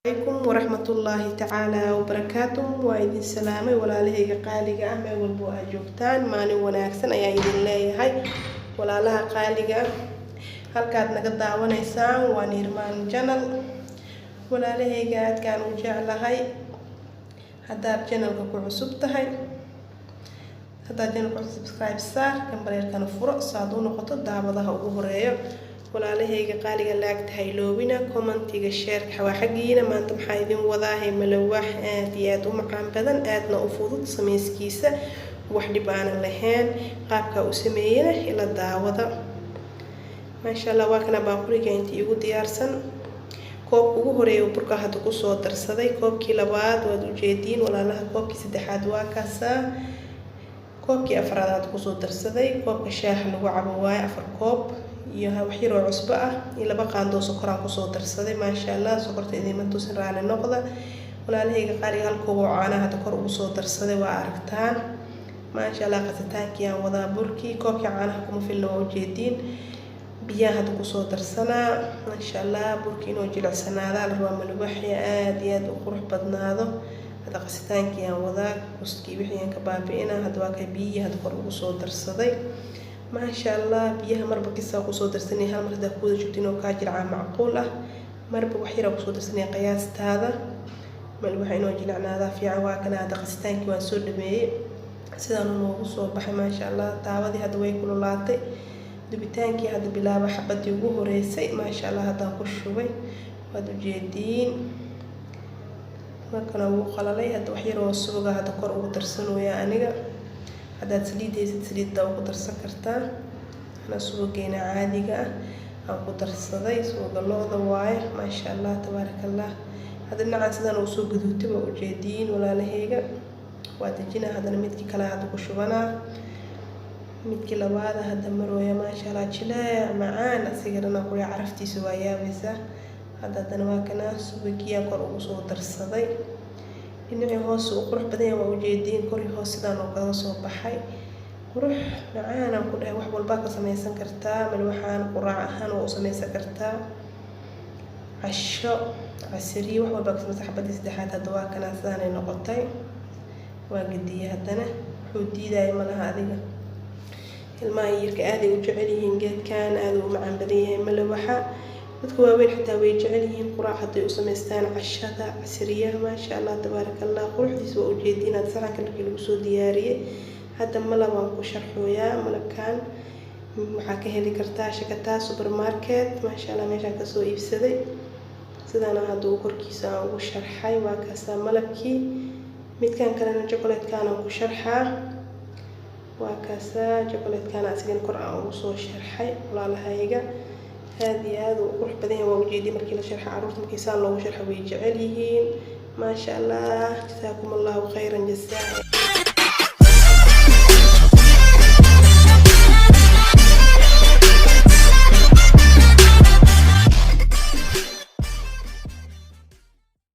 عليكم ورحمة الله تعالى وبركاته وإذن سلامي ولا لهي قالقة ما والبوها جوكتان ماني وناكسن أيا إذن ليهي ولا لها قالقة halkaad naga daawanaysaan waa Nirmaan channel wala leeyahay kan u jeclahay hadaad channelka ku cusub tahay hadaad channelka subscribe saar kambareerkana furo saad u noqoto daawadaha ugu horeeyo wala leeyahay qaaliga laagta hayloobina commentiga share waxa xaqiina maanta maxay idin wadaahay malawax aad iyo aad u macaan badan aadna u fudud sameeyskiisa wax dhib aan lahayn qaabka uu sameeyay ila daawada ما شاء الله واكنا باقولي انت igu diyaarsan koob ugu horeeyo burka hada ku soo darsaday koobkii labaad waad u jeedin walaalaha koobkii saddexaad waa kaasa koobkii afraad aad ku soo darsaday koobka shaah lagu cabo waay afar koob iyo wax yar oo cusbo ah iyo laba qaando sokor aan ku soo darsaday ma sha Allah sokorta idin tusin raali noqda walaalahayga qaali hal koob oo caana hada kor ugu soo darsaday waa aragtaan ma sha Allah qasataankii aan wada burkii koobkii caanaha kuma filna waa u jeedin biyaha ku soo darsana ma sha Allah burkii inoo jilicsanaada la rabo malawaxi aad iyo aad u qurux badnaado hada qasitaankii aan wada kuskii wixii aan ka baabi'ina hada waa ka biyaha kor ugu soo darsaday ma sha Allah biyaha marba kisa ku soo darsanay hal mar hada ku wada joogtiin oo ka jilca macquul ah marba wax yar ku soo darsanay qiyaastaada malawaxi inoo jilcanaada fiican waa kana hada qasitaankii waan soo dhameeyay sidaan ugu soo baxay ma sha Allah taawadi hada way kululaatay dubitaankii hada bilaaba xabadii ugu horeysay ma sha Allah hada ku shubay wad u jeedin markana uu qalalay hada wax yar oo suuga hada kor ugu darsanooya aniga hada saliidda ugu darsan kartaa ana suugeena caadiga aan ku darsaday suuga looda waay ma sha Allah tabarakallah hada nacaan sidaan uu soo gaduutay waa u jeedin walaalahayga waa dajina hada midkii kala hada ku shubanaa midkii labaad hada marooya ma sha Allah jilaa macaan asigarana ku caraftiisu waa yaabaysa hada waa kana suugiya kor ugu soo darsaday inay hoos u qurux badan waa u jeedin kor iyo hoos sidaan oo kala soo baxay qurux macaan aan ku dhahay wax walba ka sameeysan kartaa malawaxan quraac ahaan oo sameeysan kartaa casho casri wax walba ka sameeysan xabadii saddexaad hada waa kana sidaan ay noqotay waa gadiya hadana wuxuu diiday malaha adiga ilmaha yarka aad ay u jecel yihiin geedkan aad u macaan badan yahay malawaxa dadku waaweyn xitaa way jecel yihiin quraac haday u sameystaan cashada casriyaha ma sha Allah tabarakallah quruxdiisa waa u jeedin aad saxanka lagu soo diyaariyay hada malaba ku sharxooya malabkan waxa ka heli kartaa shakataa supermarket ma sha Allah meesha ka soo iibsaday sidana hada uu korkiisa ugu sharxay waa kaasa malabkii midkan kalena chocolate kan ku sharxaa waa kaasa chocolate kan asigan kor aan ugu soo sharxay walaalahayga aad iyo aad u qurux badan waa u jeedin markii la sharxay caruurta markii saan loogu sharxay way jecel yihiin ma sha Allah jazaakumullahu khayran jazaa